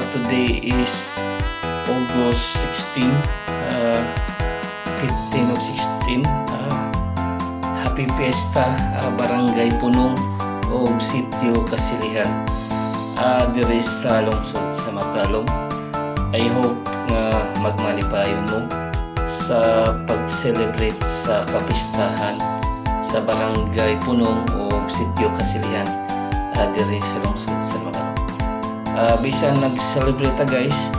Today is August 16, 15 of 16. Happy Fiesta, Barangay Punong o Sitio Kasilihan, diri sa lungsod sa Matalom. I hope nga magmalipayon mo sa pag-celebrate sa kapistahan sa Barangay Punong o Sitio Kasilihan, diri sa lungsod sa Matalom. Bisan nag-celebrate guys,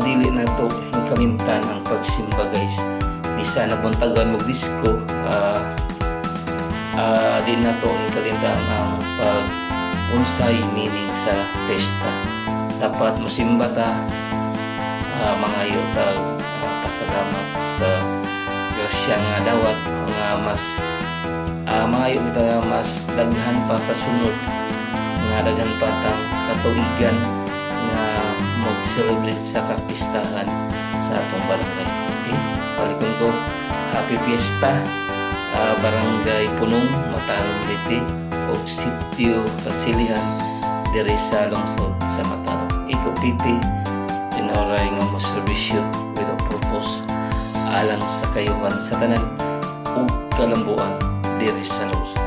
dili na to hingkalimtan ang pagsimba guys. Bisan nabuntagan mo disco, di na to hingkalimtan ang pag-unsay meaning sa pesta. Dapat musimba ta, mga yutag pasalamat sa grasya nga dawat nga mas mga yutag mas daghan pa sa sunod, nga daghan pa tang katuigan nga mag-celebrate sa kapistahan sa atong barangay. Okay? Palikon ko, Happy Fiesta, Barangay Punong, Matalom Liti o Sitio Kasilihan, diri sa lungsod sa Matalom. Iko piti tinoray nga mo serbisyo with a purpose alang sa kayuhan sa tanan ug kalambuan diri sa lungsod.